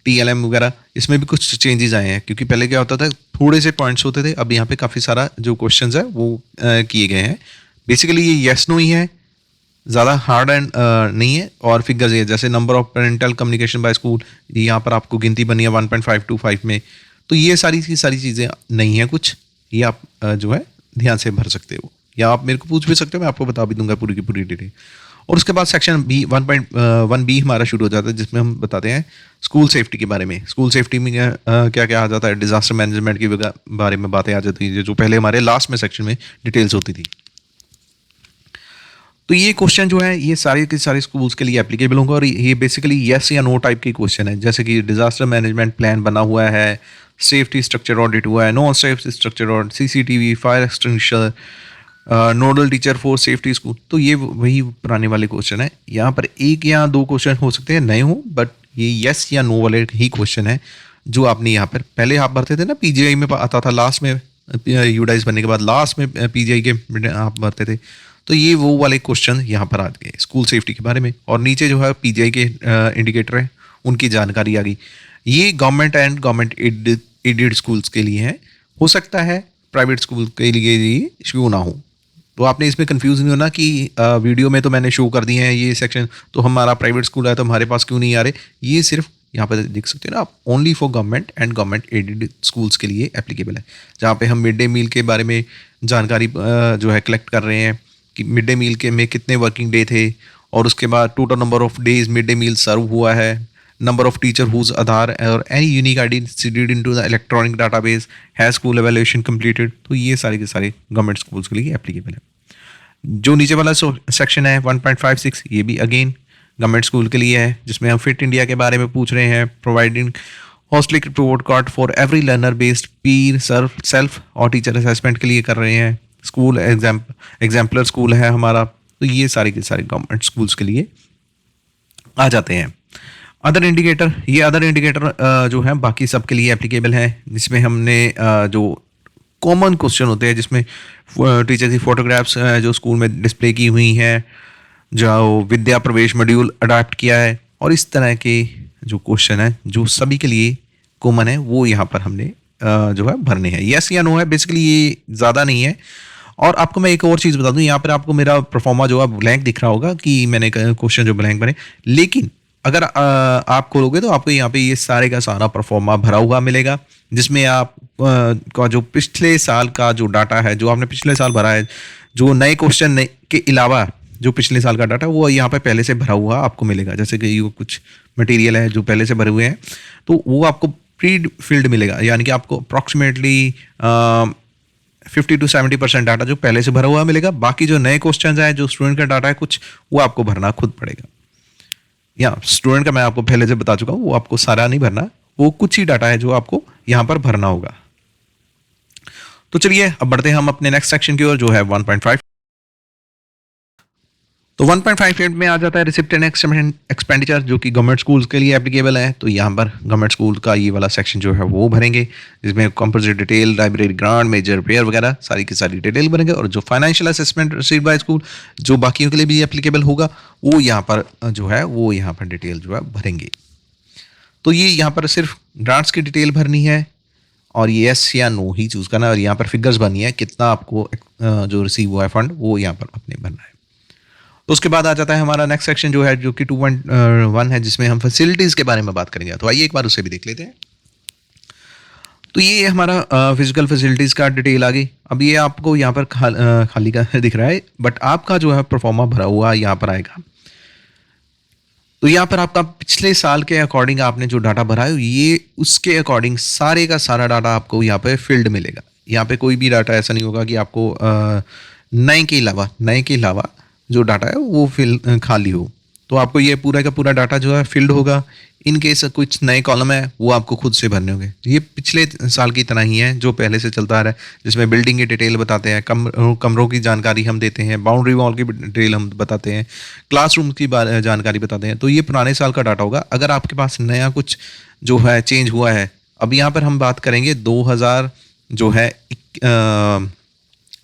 Speaker 1: TLM वगैरह, इसमें भी कुछ चेंजेस आए हैं, क्योंकि पहले क्या होता था थोड़े से पॉइंट्स होते थे, अब यहाँ पे काफ़ी सारा जो क्वेश्चंस है वो किए गए हैं। बेसिकली ये यस नो ही है, ज़्यादा हार्ड एंड नहीं है। और फिगर्स ये जैसे number of parental communication bye school, यहाँ पर आपको गिनती बनी है 1.525 में, तो ये सारी की सारी चीज़ें नहीं हैं कुछ, ये आप जो है ध्यान से भर सकते हो, या आप मेरे को पूछ भी सकते हो, मैं आपको बता भी दूंगा पूरी की पूरी डिटेल। और उसके बाद सेक्शन बी 1.1 बी हमारा शुरू हो जाता है, जिसमें हम बताते हैं स्कूल सेफ्टी के बारे में। स्कूल सेफ्टी में क्या क्या आ जाता है, डिजास्टर मैनेजमेंट के बारे में बातें आ जाती हैं, जो पहले हमारे लास्ट में सेक्शन में डिटेल्स होती थी। तो ये क्वेश्चन जो है ये सारे के सारे स्कूल्स के लिए एप्लीकेबल होंगे, और ये बेसिकली यस या नो टाइप के क्वेश्चन है, जैसे कि डिजास्टर मैनेजमेंट प्लान बना हुआ है, सेफ्टी स्ट्रक्चर ऑडिट हुआ है, non safety structure audit, CCTV, fire extinguisher, nodal teacher for safety school, तो ये वही पुराने वाले क्वेश्चन है। यहाँ पर एक या दो क्वेश्चन हो सकते हैं नए हो, बट ये यस या नो वाले ही क्वेश्चन है जो आपने यहाँ पर पहले आप भरते थे ना, PGI में आता था लास्ट में, यूडाइस बनने के बाद लास्ट में PGI के आप भरते थे, तो ये वो वाले क्वेश्चन यहाँ पर आ गए स्कूल सेफ्टी के बारे में। और नीचे जो है PGI के इंडिकेटर है, उनकी जानकारी आ गई। ये government and government aided schools के लिए है, हो सकता है प्राइवेट स्कूल के लिए ये शो ना हो, तो आपने इसमें कंफ्यूज नहीं होना कि वीडियो में तो मैंने शो कर दिए हैं ये सेक्शन, तो हमारा प्राइवेट स्कूल है तो हमारे पास क्यों नहीं आ रहे। ये सिर्फ यहाँ पर देख सकते हैं ना आप, only for government and government aided schools के लिए एप्लीकेबल है, जहाँ पे हम मिड डे मील के बारे में जानकारी जो है कलेक्ट कर रहे हैं कि मिड डे मील के में कितने वर्किंग डे थे, और उसके बाद total number of days mid day meal serve हुआ है, number of teacher whose Aadhaar or any unique ID institute into the electronic database, has school evaluation completed, तो ये सारे के सारे गवर्नमेंट स्कूल्स के लिए एप्लीकेबल है। जो नीचे वाला सेक्शन है 1.56, ये भी अगेन गवर्नमेंट स्कूल के लिए है, जिसमें हम फिट इंडिया के बारे में पूछ रहे हैं, providing holistic report card for every learner based peer self और टीचर असेसमेंट के लिए कर रहे हैं। स्कूल एग्जाम्पलर स्कूल है हमारा, तो ये सारे के सारे गवर्नमेंट स्कूल्स के लिए आ जाते हैं। अदर इंडिकेटर, ये अदर इंडिकेटर जो है बाकी सब के लिए एप्लीकेबल है, जिसमें हमने जो कॉमन क्वेश्चन होते हैं, जिसमें टीचर की फोटोग्राफ्स जो स्कूल में डिस्प्ले की हुई हैं, जो विद्या प्रवेश मॉड्यूल अडॉप्ट किया है, और इस तरह के जो क्वेश्चन है जो सभी के लिए कॉमन है, वो यहाँ पर हमने जो है भरने हैं। यस या नो है, बेसिकली ये ज़्यादा नहीं है। और आपको मैं एक और चीज़ बता दूं, यहाँ पर आपको मेरा परफॉर्मा जो है ब्लैंक दिख रहा होगा कि मैंने क्वेश्चन जो ब्लैंक बने, लेकिन अगर आप खोलोगे तो आपको यहाँ पे ये सारे का सारा परफॉर्मा भरा हुआ मिलेगा, जिसमें आप का जो पिछले साल का जो डाटा है, जो आपने पिछले साल भरा है, जो नए क्वेश्चन के अलावा जो पिछले साल का डाटा, वो यहाँ पे पहले से भरा हुआ आपको मिलेगा। जैसे कि ये कुछ मटेरियल है जो पहले से भरे हुए हैं, तो वो आपको प्री फिल्ड मिलेगा, यानी कि आपको अप्रॉक्सीमेटली 50 to 70% डाटा जो पहले से भरा हुआ मिलेगा। बाकी जो नए क्वेश्चन है, जो स्टूडेंट का डाटा है कुछ, वो आपको भरना खुद पड़ेगा। या स्टूडेंट का मैं आपको पहले से बता चुका हूँ, वो आपको सारा नहीं भरना, वो कुछ ही डाटा है जो आपको यहाँ पर भरना होगा। तो चलिए अब बढ़ते हैं हम अपने नेक्स्ट सेक्शन की ओर, जो है 1.5। तो 1.58 में आ जाता है रिसिप्ट एंड एक्सपेंडिचर, जो कि गवर्नमेंट स्कूल्स के लिए एप्लीकेबल है। तो यहाँ पर गवर्नमेंट स्कूल का ये वाला सेक्शन जो है वो भरेंगे, जिसमें composite detail, library grant, major repair वगैरह सारी की सारी डिटेल भरेंगे। और जो financial assessment received by school, जो बाकियों के लिए भी एप्लीकेबल होगा, वो यहाँ पर जो है वो यहाँ पर डिटेल जो है भरेंगे। तो ये यहाँ पर सिर्फ ग्रांट्स की डिटेल भरनी है, और ये यस या नो ही चूज़ करना है, और यहाँ पर फिगर्स भरनी है, कितना आपको जो रिसीव हुआ है फंड, वो यहाँ पर अपने भरना है। तो उसके बाद आ जाता है हमारा नेक्स्ट सेक्शन जो है, जो कि 2.1 है, जिसमें हम फैसिलिटीज़ के बारे में बात करेंगे। तो आइए एक बार उसे भी देख लेते हैं। तो ये हमारा फिजिकल फैसिलिटीज़ का डिटेल आ गई। अब ये आपको यहाँ पर खाली का दिख रहा है, बट आपका जो है परफॉर्मा भरा हुआ यहाँ पर आएगा। तो यहाँ पर आपका पिछले साल के अकॉर्डिंग आपने जो डाटा भरा है, ये उसके अकॉर्डिंग सारे का सारा डाटा आपको यहाँ पे फील्ड मिलेगा। यहाँ पे कोई भी डाटा ऐसा नहीं होगा कि आपको नए के अलावा जो डाटा है वो खाली हो। तो आपको ये पूरा का पूरा डाटा जो है फील्ड होगा। इन केस कुछ नए कॉलम है, वो आपको खुद से भरने होंगे। ये पिछले साल की तरह ही है जो पहले से चलता आ रहा है, जिसमें बिल्डिंग की डिटेल बताते हैं, कमरों की जानकारी हम देते हैं, बाउंड्री वॉल की डिटेल हम बताते हैं, क्लासरूम की जानकारी बताते हैं। तो ये पुराने साल का डाटा होगा। अगर आपके पास नया कुछ जो है चेंज हुआ है, अब यहाँ पर हम बात करेंगे 2000 जो है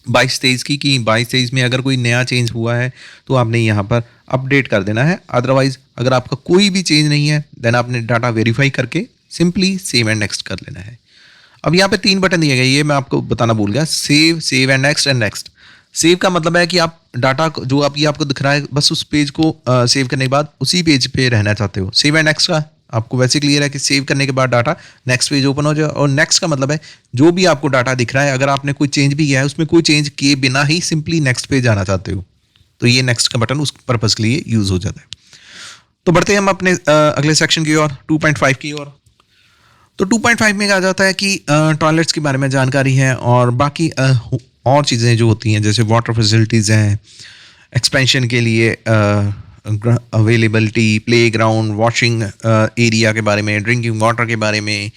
Speaker 1: 22-23 की कि 22-23 में अगर कोई नया चेंज हुआ है तो आपने यहाँ पर अपडेट कर देना है। अदरवाइज अगर आपका कोई भी चेंज नहीं है देन आपने डाटा वेरीफाई करके सिंपली सेव एंड नेक्स्ट कर लेना है। अब यहाँ पे 3 बटन दिए गए, ये मैं आपको बताना भूल गया, save, save and next and next. Save का मतलब है कि आप डाटा जो आप ये आपको दिख रहा है बस उस पेज को सेव करने के बाद उसी पेज पे रहना चाहते हो। सेव एंड नेक्स्ट का आपको वैसे क्लियर है कि सेव करने के बाद डाटा नेक्स्ट पेज ओपन हो जाए, और नेक्स्ट का मतलब है जो भी आपको डाटा दिख रहा है अगर आपने कोई चेंज भी किया है उसमें कोई चेंज किए बिना ही सिंपली नेक्स्ट पे जाना चाहते हो तो ये नेक्स्ट का बटन उस पर्पज़ के लिए यूज़ हो जाता है। तो बढ़ते हैं हम अपने अगले सेक्शन की ओर, 2.5 की ओर। तो 2.5 में कहा जाता है कि टॉयलेट्स के बारे में जानकारी है और बाकी और चीज़ें जो होती हैं जैसे वाटर फैसिलिटीज़ हैं, एक्सपेंशन के लिए availability, play ground, washing area के बारे में, ड्रिंकिंग वाटर के बारे में,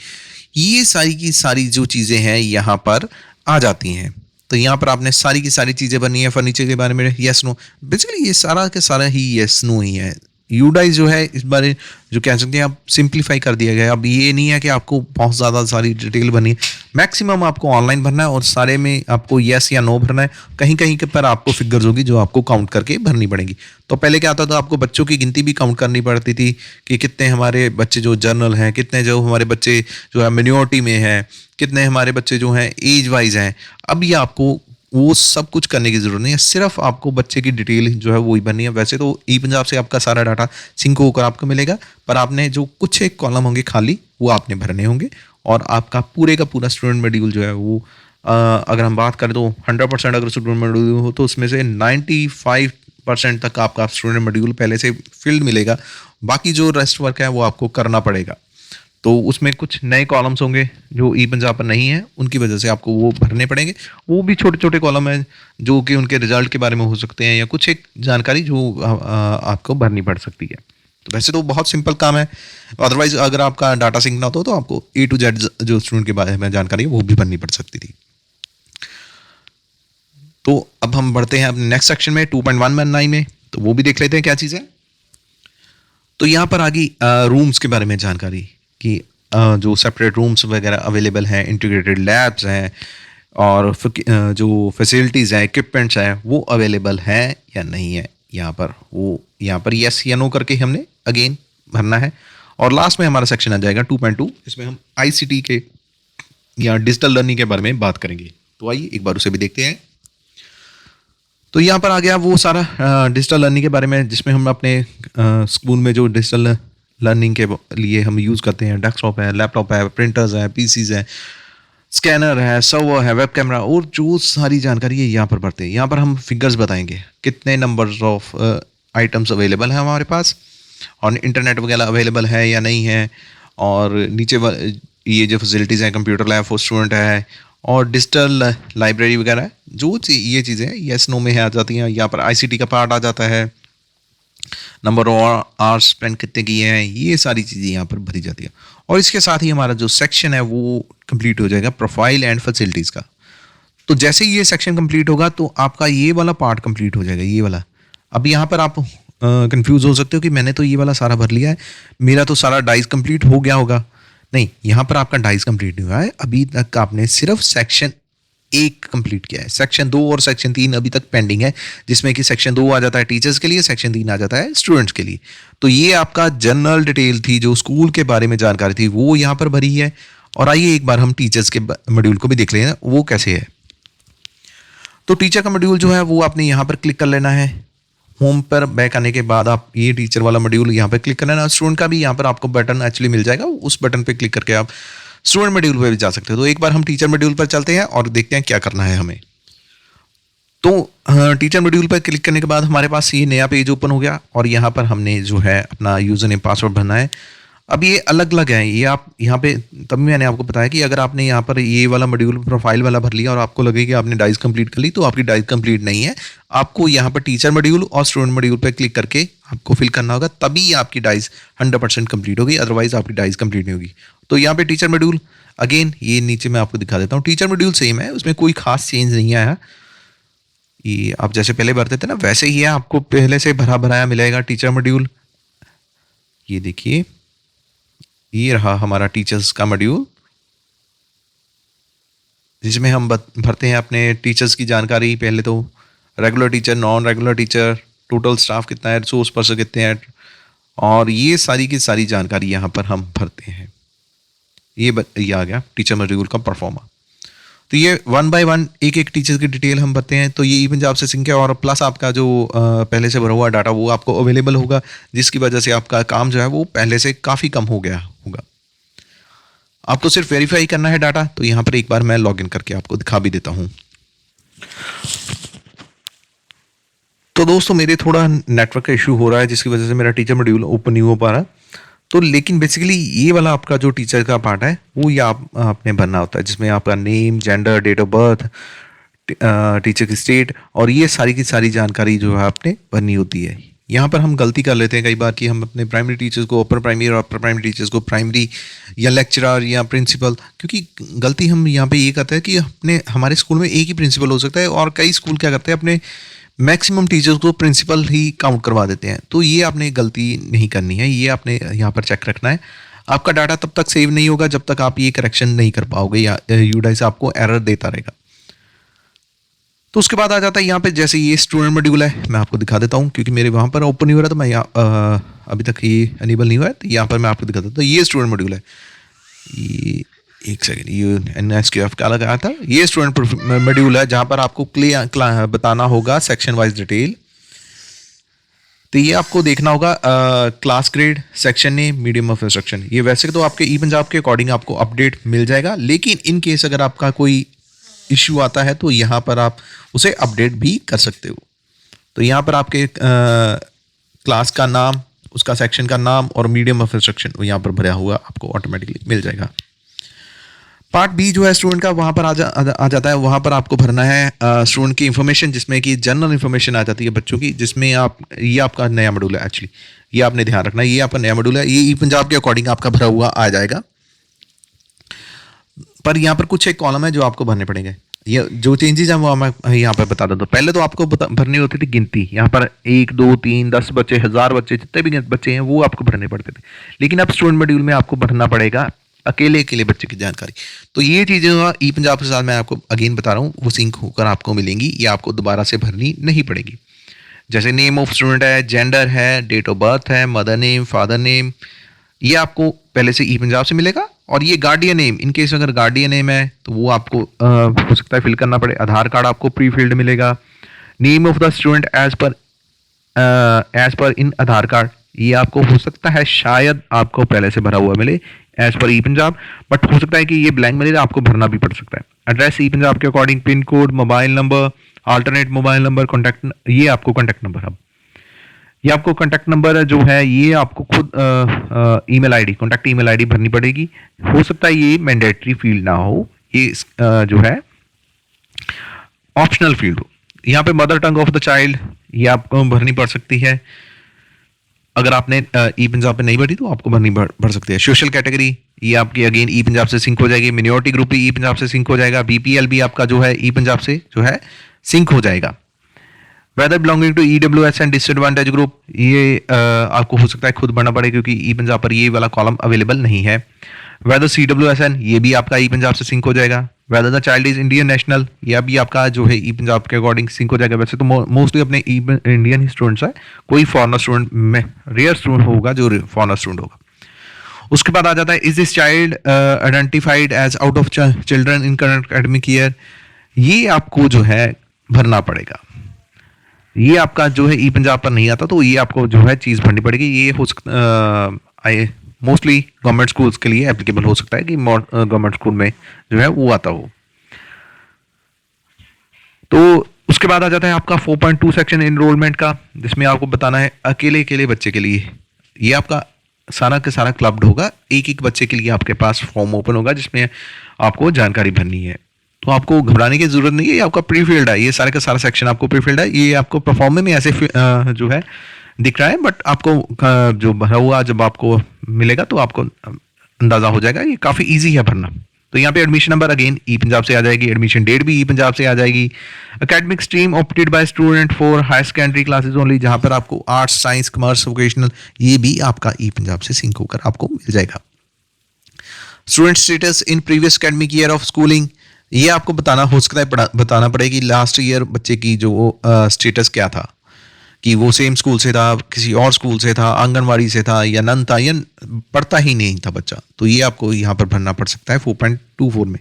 Speaker 1: ये सारी की सारी जो चीज़ें हैं यहाँ पर आ जाती हैं। तो यहाँ पर आपने सारी की सारी चीज़ें बननी है। फर्नीचर के बारे में यस नो, बेसिकली ये सारा के सारा ही यस नो ही है। यूडाइज जो है इस बारे जो कह सकते हैं आप सिंप्लीफाई कर दिया गया है। अब ये नहीं है कि आपको बहुत ज़्यादा सारी डिटेल भरनी है, मैक्सिमम आपको ऑनलाइन भरना है और सारे में आपको यस या नो भरना है। कहीं कहीं के पर आपको फिगर्स होगी जो आपको काउंट करके भरनी पड़ेगी। तो पहले क्या आता था, आपको बच्चों की गिनती भी काउंट करनी पड़ती थी कि कितने हमारे बच्चे जो जर्नल हैं, कितने जो हमारे बच्चे जो है मिनोरिटी में हैं, कितने हमारे बच्चे जो हैं एज वाइज हैं। अब ये आपको वो सब कुछ करने की ज़रूरत नहीं है, सिर्फ आपको बच्चे की डिटेल जो है वही भरनी है। वैसे तो ई पंजाब से आपका सारा डाटा सिंक होकर आपको मिलेगा, पर आपने जो कुछ एक कॉलम होंगे खाली वो आपने भरने होंगे और आपका पूरे का पूरा स्टूडेंट मॉड्यूल जो है वो अगर हम बात करें तो 100% अगर स्टूडेंट मॉड्यूल हो तो उसमें से 95% तक आपका स्टूडेंट मॉड्यूल पहले से फिल्ड मिलेगा। बाकी जो रेस्ट वर्क है वो आपको करना पड़ेगा। तो उसमें कुछ नए कॉलम्स होंगे जो ई पंजाब पर नहीं है, उनकी वजह से आपको वो भरने पड़ेंगे। वो भी छोटे छोटे कॉलम हैं जो कि उनके रिजल्ट के बारे में हो सकते हैं या कुछ एक जानकारी जो आपको भरनी पड़ सकती है। तो वैसे तो बहुत सिंपल काम है, अदरवाइज अगर आपका डाटा सिंक ना हो तो आपको ए टू जेड जो स्टूडेंट के बारे में जानकारी है वो भी भरनी पड़ सकती थी। तो अब हम बढ़ते हैं अपने नेक्स्ट सेक्शन में 2.1 में, तो वो भी देख लेते हैं क्या चीज़ है। तो यहाँ पर आ गई रूम्स के बारे में जानकारी कि जो सेपरेट रूम्स वगैरह अवेलेबल हैं, इंटीग्रेटेड लैब्स हैं और जो फैसिलिटीज़ हैं, इक्विपमेंट्स हैं वो अवेलेबल हैं या नहीं है। यहाँ पर यस या नो करके हमने अगेन भरना है। और लास्ट में हमारा सेक्शन आ जाएगा 2.2, इसमें हम आईसीटी के या डिजिटल लर्निंग के बारे में बात करेंगे। तो आइए एक बार उसे भी देखते हैं। तो यहाँ पर आ गया वो सारा डिजिटल लर्निंग के बारे में जिसमें हम अपने स्कूल में जो डिजिटल लर्निंग के लिए हम यूज़ करते हैं, डेस्कटॉप है, लैपटॉप है, प्रिंटर्स हैं, पीसीज हैं, स्कैनर है, सर्वर है, वेब कैमरा और जो सारी जानकारी है यहाँ पर भरते हैं। यहाँ पर हम फिगर्स बताएंगे कितने नंबर्स ऑफ आइटम्स अवेलेबल हैं हमारे पास और इंटरनेट वगैरह अवेलेबल है या नहीं है, और नीचे ये जो फैसिलिटीज़ हैं, कंप्यूटर लैब फॉर स्टूडेंट है और डिजिटल लाइब्रेरी वगैरह जो ये चीज़ें यस नो में आ जाती हैं। यहाँ पर आईसीटी का पार्ट आ जाता है, नंबर और आवर्स स्पेंड कितने किए हैं, ये सारी चीज़ें यहाँ पर भरी जाती है। और इसके साथ ही हमारा जो सेक्शन है वो कंप्लीट हो जाएगा प्रोफाइल एंड फैसिलिटीज़ का। तो जैसे ही ये सेक्शन कंप्लीट होगा तो आपका ये वाला पार्ट कंप्लीट हो जाएगा, ये वाला। अब यहाँ पर आप कंफ्यूज हो सकते हो कि मैंने तो ये वाला सारा भर लिया है, मेरा तो सारा डाइस कंप्लीट हो गया होगा। नहीं, यहाँ पर आपका डाइस कंप्लीट नहीं हुआ है, अभी तक आपने सिर्फ सेक्शन 1 कंप्लीट किया है। सेक्शन 2 और सेक्शन 3 अभी तक पेंडिंग है, जिसमें कि सेक्शन 2 आ जाता है टीचर्स के लिए, सेक्शन 3 आ जाता है स्टूडेंट्स के लिए। तो ये आपका जनरल डिटेल थी जो स्कूल के बारे में जानकारी थी वो यहाँ पर भरी है। और आइए एक बार हम टीचर्स के मॉड्यूल को भी देख लें वो कैसे है। तो टीचर का मॉड्यूल जो है वो आपने यहाँ पर क्लिक कर लेना है। होम पर बैक आने के बाद आप ये टीचर वाला मॉड्यूल यहाँ पर क्लिक कर लेना। स्टूडेंट का भी यहाँ पर आपको बटन एक्चुअली मिल जाएगा, उस बटन पे क्लिक करके आप स्टूडेंट मॉड्यूल पे भी जा सकते हो। तो एक बार हम टीचर मॉड्यूल पर चलते हैं और देखते हैं क्या करना है हमें। तो टीचर मॉड्यूल पर क्लिक करने के बाद हमारे पास ये नया पेज ओपन हो गया और यहाँ पर हमने जो है अपना यूज़र नेम पासवर्ड भरना है। अब ये अलग अलग है, ये आप यहाँ पे तभी मैंने आपको बताया कि अगर आपने यहाँ पर ये वाला मॉड्यूल प्रोफाइल वाला भर लिया और आपको लगे कि आपने डाइस कंप्लीट कर ली तो आपकी डाइस कंप्लीट नहीं है। आपको यहाँ पर टीचर मॉड्यूल और स्टूडेंट मॉड्यूल पर क्लिक करके आपको फिल करना होगा, तभी आपकी डाइस 100% कंप्लीट होगी, अदरवाइज आपकी डाइस कंप्लीट नहीं होगी। तो यहाँ पे टीचर मॉड्यूल अगेन ये नीचे मैं आपको दिखा देता हूँ। टीचर मॉड्यूल सेम है, उसमें कोई खास चेंज नहीं आया। ये आप जैसे पहले भरते थे ना वैसे ही है, आपको पहले से भरा भराया मिलेगा टीचर मॉड्यूल। ये देखिए, ये रहा हमारा टीचर्स का मॉड्यूल, जिसमें हम भरते हैं अपने टीचर्स की जानकारी, पहले तो regular teacher, non regular teacher, total staff कितना है, रिसोर्स पर्सन कितने हैं, और ये सारी की सारी जानकारी यहाँ पर हम भरते हैं। ये आ गया टीचर मॉड्यूल का परफॉर्मा। तो ये वन बाय वन एक एक टीचर की डिटेल हम भरते हैं। तो ये ई पंजाब से सिंक है, और प्लस आपका जो पहले से भरा हुआ डाटा वो आपको अवेलेबल होगा, जिसकी वजह से आपका काम जो है वो पहले से काफ़ी कम हो गया होगा। आपको सिर्फ वेरीफाई करना है डाटा। तो यहाँ पर एक बार मैं लॉगिन करके आपको दिखा भी देता हूँ। तो दोस्तों मेरे थोड़ा नेटवर्क का इशू हो रहा है, जिसकी वजह से मेरा टीचर मॉड्यूल ओपन नहीं हो पा रहा। तो लेकिन बेसिकली ये वाला आपका जो टीचर का पार्ट है वो ये आपने भरना होता है, जिसमें आपका name, gender, date of birth, teacher की स्टेट, और ये सारी की सारी जानकारी जो है आपने भरनी होती है। यहाँ पर हम गलती कर लेते हैं कई बार कि हम अपने प्राइमरी टीचर्स को अपर प्राइमरी और अपर प्राइमरी टीचर्स को प्राइमरी या लेक्चरर या प्रिंसिपल, क्योंकि गलती हम यहाँ पे ये करते हैं कि अपने हमारे स्कूल में एक ही प्रिंसिपल हो सकता है, और कई स्कूल क्या करते हैं अपने मैक्सिमम टीचर्स को प्रिंसिपल ही काउंट करवा देते हैं। तो ये आपने गलती नहीं करनी है, ये आपने यहाँ पर चेक रखना है। आपका डाटा तब तक सेव नहीं होगा जब तक आप ये करेक्शन नहीं कर पाओगे, या यूडाइस आपको एरर देता रहेगा। तो उसके बाद आ जाता है यहाँ पे, जैसे ये स्टूडेंट मॉड्यूल है, मैं आपको दिखा देता हूँ क्योंकि मेरे वहाँ पर ओपन नहीं हो रहा, तो मैं यहाँ अभी तक ये अनेबल नहीं हुआ है, तो यहाँ पर मैं आपको दिखाता हूँ। तो ये स्टूडेंट मॉड्यूल है, ये एक सेकेंड, ये NSQF का लगाया था। ये स्टूडेंट मॉड्यूल है जहाँ पर आपको क्लियर बताना होगा सेक्शन वाइज डिटेल। तो ये आपको देखना होगा class grade, section name, medium of instruction. ये वैसे तो आपके ई पंजाब के अकॉर्डिंग आपको अपडेट मिल जाएगा, लेकिन इन केस अगर आपका कोई इश्यू आता है तो यहाँ पर आप उसे अपडेट भी कर सकते हो। तो यहाँ पर आपके क्लास का नाम, उसका सेक्शन का नाम और मीडियम ऑफ इंस्ट्रक्शन वो यहाँ पर भरा हुआ आपको ऑटोमेटिकली मिल जाएगा। पार्ट बी जो है स्टूडेंट का, वहाँ पर आ जाता है। वहाँ पर आपको भरना है स्टूडेंट की इन्फॉर्मेशन, जिसमें कि जनरल इन्फॉर्मेशन आ जाती है बच्चों की, जिसमें आप, ये आपका नया मॉड्यूल है एक्चुअली, ये आपने ध्यान रखना है, ये आपका नया मॉड्यूल है। ये ई पंजाब के अकॉर्डिंग आपका भरा हुआ आ जाएगा, पर यहाँ पर कुछ एक कॉलम है जो आपको भरने पड़ेंगे। ये जो चेंजेस हैं वो मैं यहाँ पर बता देता हूँ। पहले तो आपको भरनी होती थी गिनती, यहाँ पर 1 2 3 10 बच्चे, 1000 बच्चे, जितने भी बच्चे हैं वो आपको भरने पड़ते थे। लेकिन अब स्टूडेंट मॉड्यूल में आपको भरना पड़ेगा अकेले अकेले बच्चे की जानकारी। तो ये चीज़ें ई पंजाब के साथ मैं आपको अगेन बता रहा हूँ, वो सिंक होकर आपको मिलेंगी, ये आपको दोबारा से भरनी नहीं पड़ेगी। जैसे नेम ऑफ स्टूडेंट है, जेंडर है, डेट ऑफ बर्थ है, मदर नेम, फादर नेम, ये आपको पहले से ई पंजाब से मिलेगा। और ये गार्डियन नेम, इन केस अगर गार्डियन नेम है तो वो आपको हो सकता है फिल करना पड़े। आधार कार्ड आपको प्री फिल्ड मिलेगा। Name of the student as per in Aadhaar card, ये आपको हो सकता है शायद आपको पहले से भरा हुआ मिले as per E Punjab, but हो सकता है कि ये ब्लैंक मिले, आपको भरना भी पड़ सकता है। एड्रेस ई पंजाब के according, pin code, mobile number, alternate mobile number, contact, ये आपको कॉन्टैक्ट नंबर, अब ये आपको कॉन्टैक्ट नंबर जो है ये आपको खुद email ID, contact email ID भरनी पड़ेगी। हो सकता है ये मैंडेटरी फील्ड ना हो, ये जो है ऑप्शनल फील्ड हो। यहाँ पे mother tongue of the child, ये आपको भरनी पड़ सकती है। अगर आपने ई पंजाब पे नहीं भरी तो आपको भरनी पड़ सकती है। सोशल कैटेगरी, ये आपकी अगेन ई पंजाब से सिंक हो जाएगी। मिनोरिटी ग्रुप भी ई पंजाब से सिंक हो जाएगा। बीपीएल भी आपका जो है ई पंजाब से जो है सिंक हो जाएगा। Whether belonging to EWS and disadvantage group, ये आपको हो सकता है खुद भरना पड़े, क्योंकि ई पंजाब पर ये वाला कॉलम अवेलेबल नहीं है। वेदर CWSN, ये भी आपका ई पंजाब से सिंक हो जाएगा। Whether the child is Indian national, यह भी आपका जो है ई पंजाब के अकॉर्डिंग सिंक हो जाएगा। वैसे तो मोस्टली अपने इंडियन ही स्टूडेंट्स है, कोई फॉरनर स्टूडेंट में रेयर स्टूडेंट होगा जो फॉरनर स्टूडेंट होगा। उसके बाद आ जाता है, is this child identified as out of children in current academic year, ये आपको जो है भरना पड़ेगा। ये आपका जो है ई पंजाब पर नहीं आता, तो ये आपको जो है चीज़ भरनी पड़ेगी। ये हो सकता मोस्टली गवर्नमेंट स्कूल्स के लिए एप्लीकेबल हो सकता है कि गवर्नमेंट स्कूल में जो है वो आता हो। तो उसके बाद आ जाता है आपका 4.2 सेक्शन एनरोलमेंट का, जिसमें आपको बताना है अकेले अकेले बच्चे के लिए ये आपका सारा का सारा क्लब्ड होगा। एक एक बच्चे के लिए आपके पास फॉर्म ओपन होगा जिसमें आपको जानकारी भरनी है। तो आपको घबराने की जरूरत नहीं है, ये आपका प्री फिल्ड है, ये सारे का सारा सेक्शन आपको प्री फिल्ड है। ये आपको परफॉर्म में ऐसे जो है दिख रहा है, बट आपको जो भरा हुआ जब आपको मिलेगा तो आपको अंदाजा हो जाएगा। ये काफ़ी ईजी है भरना। तो यहाँ पे एडमिशन नंबर अगेन ई पंजाब से आ जाएगी, एडमिशन डेट भी ई पंजाब से आ जाएगी। Academic stream opted by student for higher secondary classes only, जहाँ पर आपको आर्ट्स, साइंस, कॉमर्स, वोकेशनल, ये भी आपका ई पंजाब से सिंक होकर आपको मिल जाएगा। Student status in previous academic year of schooling, ये आपको बताना हो सकता है बताना पड़े कि लास्ट ईयर बच्चे की जो स्टेटस क्या था, कि वो सेम स्कूल से था, किसी और स्कूल से था, आंगनवाड़ी से था या नन था, या पढ़ता ही नहीं था बच्चा, तो ये आपको यहाँ पर भरना पड़ सकता है 4.24 में,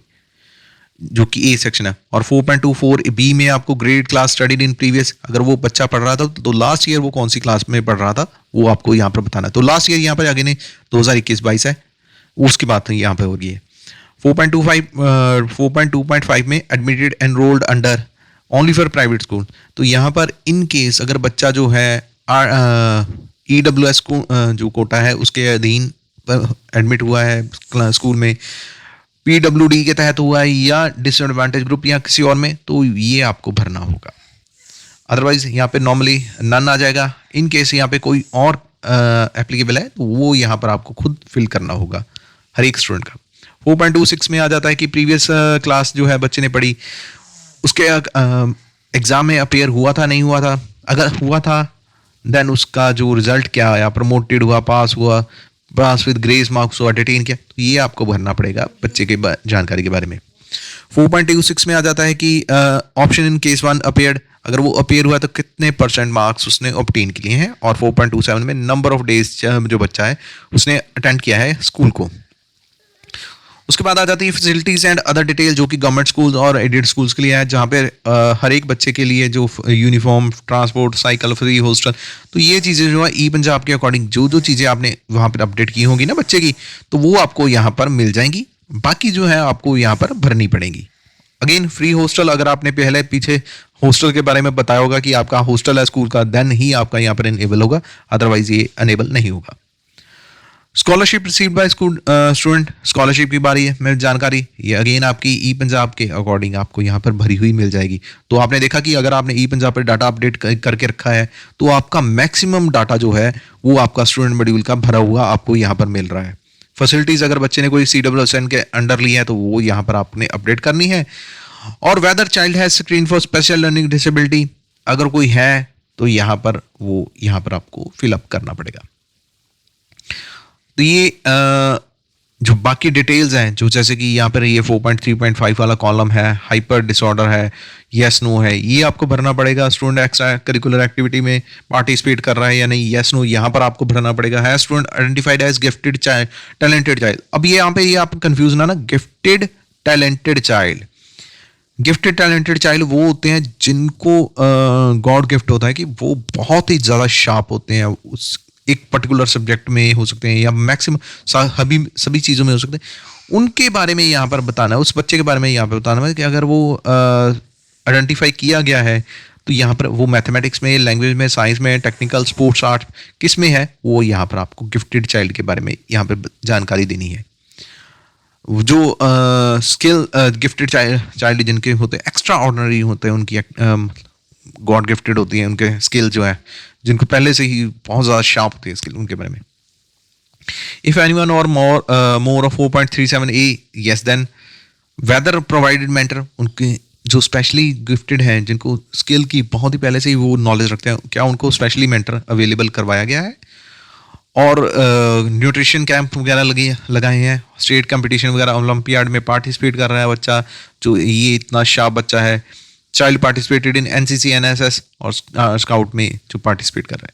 Speaker 1: जो कि ए सेक्शन है। और 4.24 बी में आपको grade class studied in previous, अगर वो बच्चा पढ़ रहा था तो लास्ट ईयर वो कौन सी क्लास में पढ़ रहा था वो आपको यहाँ पर बताना है। तो लास्ट ईयर यहाँ पर आगे नहीं 2021-22 है, उसकी बात यहाँ पे हो रही है। 4.2.5 में admitted enrolled under only for private school, तो यहाँ पर इन केस अगर बच्चा जो है EWS जो कोटा है उसके अधीन एडमिट हुआ है स्कूल में, PWD के तहत हुआ है या डिसएडवांटेज ग्रुप या किसी और में, तो ये आपको भरना होगा। अदरवाइज यहाँ पे नॉर्मली नन आ जाएगा। इन केस यहाँ पे कोई और एप्लीकेबल है तो वो यहाँ पर आपको खुद फिल करना होगा हर एक स्टूडेंट का। 4.26 में आ जाता है कि प्रीवियस क्लास जो है बच्चे ने पढ़ी, उसके एग्जाम में अपेयर हुआ था नहीं हुआ था, अगर हुआ था देन उसका जो रिजल्ट क्या आया, प्रमोटेड हुआ, पास विद ग्रेस मार्क्स हुआ, डिटेन किया, तो ये आपको भरना पड़ेगा बच्चे के जानकारी के बारे में। 4.26 में आ जाता है कि ऑप्शन इन केस 1 अपेयर्ड, अगर वो अपेयर हुआ तो कितने % मार्क्स उसने ऑब्टेन किए हैं। और 4.27 में नंबर ऑफ डेज जो बच्चा है उसने अटेंड किया है स्कूल को। उसके बाद आ जाती है फैसिलिटीज एंड अदर डिटेल, जो कि गवर्नमेंट स्कूल्स और एडेड स्कूल्स के लिए है, जहाँ पे हर एक बच्चे के लिए जो uniform, transport, cycle, free hostel, तो ये चीज़ें जो है ई पंजाब के अकॉर्डिंग जो चीज़ें आपने वहाँ पर अपडेट की होंगी ना बच्चे की, तो वो आपको यहाँ पर मिल जाएंगी। बाकी जो है आपको यहाँ पर भरनी पड़ेंगी। अगेन फ्री हॉस्टल, अगर आपने पहले पीछे हॉस्टल के बारे में बताया होगा कि आपका हॉस्टल है स्कूल का, देन ही आपका यहाँ पर इनेबल होगा, अदरवाइज ये अनेबल नहीं होगा। Scholarship received by student, scholarship की बारी है मेरी जानकारी, ये अगेन आपकी ई पंजाब के अकॉर्डिंग आपको यहाँ पर भरी हुई मिल जाएगी। तो आपने देखा कि अगर आपने ई पंजाब पर डाटा अपडेट करके रखा है तो आपका मैक्सिमम डाटा जो है वो आपका स्टूडेंट मॉड्यूल का भरा हुआ आपको यहाँ पर मिल रहा है। फैसिलिटीज अगर बच्चे ने कोई CWSN के अंडर ली है तो वो यहाँ पर आपने अपडेट करनी है। और वेदर चाइल्ड है screen for special learning disability, अगर कोई है तो यहाँ पर आपको फिलअप करना पड़ेगा। तो ये जो बाकी डिटेल्स हैं, जो जैसे कि यहाँ पर ये 4.3.5 वाला कॉलम है, हाइपर डिसऑर्डर है, यस नो है, ये आपको भरना पड़ेगा। स्टूडेंट एक्स्ट्रा करिकुलर एक्टिविटी में पार्टिसिपेट कर रहा है या नहीं, यस नो यहाँ पर आपको भरना पड़ेगा। है student identified as gifted child, talented child, अब ये यहाँ पे ये आप कंफ्यूज ना gifted talented child, gifted talented child वो होते हैं जिनको गॉड गिफ्ट होता है कि वो बहुत ही ज़्यादा शार्प होते हैं, उस एक पर्टिकुलर सब्जेक्ट में हो सकते हैं या मैक्सिमम सभी चीज़ों में हो सकते हैं। उनके बारे में यहाँ पर बताना है, उस बच्चे के बारे में यहाँ पर बताना है कि अगर वो आइडेंटिफाई किया गया है तो यहाँ पर वो मैथमेटिक्स में, लैंग्वेज में, साइंस में, टेक्निकल, स्पोर्ट्स, आर्ट किस में है, वो यहाँ पर आपको गिफ्टेड चाइल्ड के बारे में यहाँ पर जानकारी देनी है। जो स्किल गिफ्टेड चाइल्ड जिनके होते हैं एक्स्ट्रा ऑर्डिनरी होते हैं, उनकी गॉड गिफ्टेड होती है, उनके स्किल जो है जिनको पहले से ही बहुत ज़्यादा शार्प होती है स्किल, उनके बारे में। If anyone or more of 4.37A yes then whether provided mentor, उनके जो स्पेशली गिफ्टेड हैं जिनको स्किल की बहुत ही पहले से ही वो नॉलेज रखते हैं, क्या उनको स्पेशली मेंटर अवेलेबल करवाया गया है। और न्यूट्रिशन कैंप वगैरह लगाए हैं, स्टेट कंपटीशन वगैरह, ओलंपियाड में पार्टिसिपेट कर रहा है बच्चा, जो ये इतना शार्प बच्चा है। Child participated in NCC, NSS और स्काउट में जो पार्टिसिपेट कर रहा है,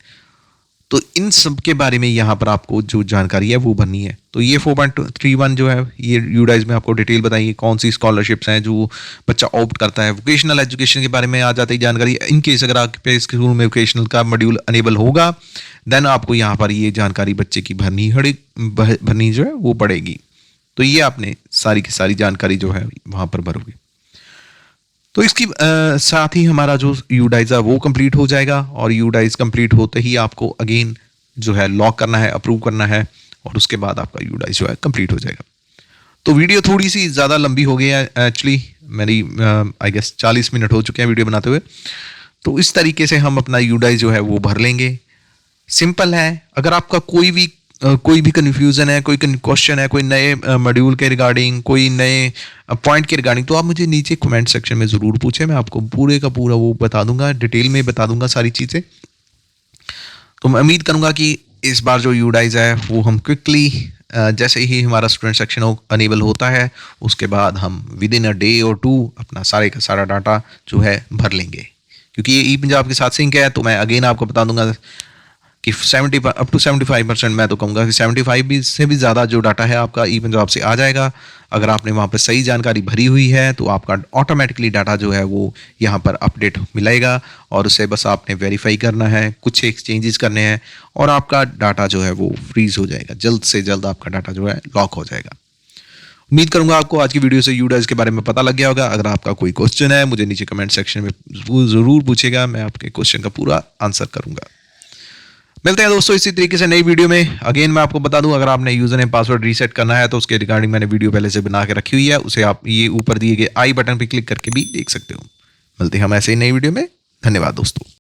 Speaker 1: तो इन सब के बारे में यहाँ पर आपको जो जानकारी है वो भरनी है। तो ये 4.31 जो है ये यूडाइज में आपको डिटेल बताइए कौन सी स्कॉलरशिप्स हैं जो बच्चा ऑप्ट करता है। वोकेशनल एजुकेशन के बारे में आ जाती है जानकारी, इन केस अगर आपके स्कूल में वोकेशनल का मॉड्यूल अनेबल होगा देन आपको यहाँ पर ये जानकारी बच्चे की भरनी जो है वो पड़ेगी। तो ये आपने सारी की सारी जानकारी जो है वहाँ पर भरोगे। तो इसकी साथ ही हमारा जो यूडाइज है वो कंप्लीट हो जाएगा, और यूडाइज कंप्लीट होते ही आपको अगेन जो है लॉक करना है, अप्रूव करना है, और उसके बाद आपका यूडाइज जो है कंप्लीट हो जाएगा। तो वीडियो थोड़ी सी ज़्यादा लंबी हो गई है एक्चुअली, मेरी आई गेस 40 मिनट हो चुके हैं वीडियो बनाते हुए। तो इस तरीके से हम अपना यूडाइज जो है वो भर लेंगे, सिंपल है। अगर आपका कोई भी कन्फ्यूज़न है, कोई क्वेश्चन है, कोई नए मॉड्यूल के रिगार्डिंग, कोई नए पॉइंट के रिगार्डिंग, तो आप मुझे नीचे कमेंट सेक्शन में ज़रूर पूछें, मैं आपको पूरे का पूरा वो बता दूंगा, डिटेल में बता दूंगा सारी चीज़ें। तो मैं उम्मीद करूंगा कि इस बार जो यूडाइज है वो हम क्विकली जैसे ही हमारा स्टूडेंट सेक्शन अनेबल होता है, उसके बाद हम विद इन अ डे और 2 अपना सारे का सारा डाटा जो है भर लेंगे। क्योंकि ये ई पंजाब के साथ सिंक है, तो मैं अगेन आपको बता दूंगा कि 70 अप टू 75%, मैं तो कहूँगा कि 75 भी से भी ज़्यादा जो डाटा है आपका ई पंजाब से आ जाएगा। अगर आपने वहाँ पर सही जानकारी भरी हुई है तो आपका ऑटोमेटिकली डाटा जो है वो यहाँ पर अपडेट मिलेगा, और उसे बस आपने वेरीफाई करना है, कुछ एक चेंजेस करने हैं, और आपका डाटा जो है वो फ्रीज हो जाएगा। जल्द से जल्द आपका डाटा जो है लॉक हो जाएगा। उम्मीद करूंगा आपको आज की वीडियो से यूडाइस के बारे में पता लग गया होगा। अगर आपका कोई क्वेश्चन है, मुझे नीचे कमेंट सेक्शन में ज़रूर पूछेगा, मैं आपके क्वेश्चन का पूरा आंसर करूंगा। मिलते हैं दोस्तों इसी तरीके से नई वीडियो में। अगेन मैं आपको बता दूं, अगर आपने यूजर नेम पासवर्ड रीसेट करना है तो उसके रिगार्डिंग मैंने वीडियो पहले से बना के रखी हुई है, उसे आप ये ऊपर दिए गए आई बटन पर क्लिक करके भी देख सकते हो। मिलते हैं हम ऐसे ही नई वीडियो में। धन्यवाद दोस्तों।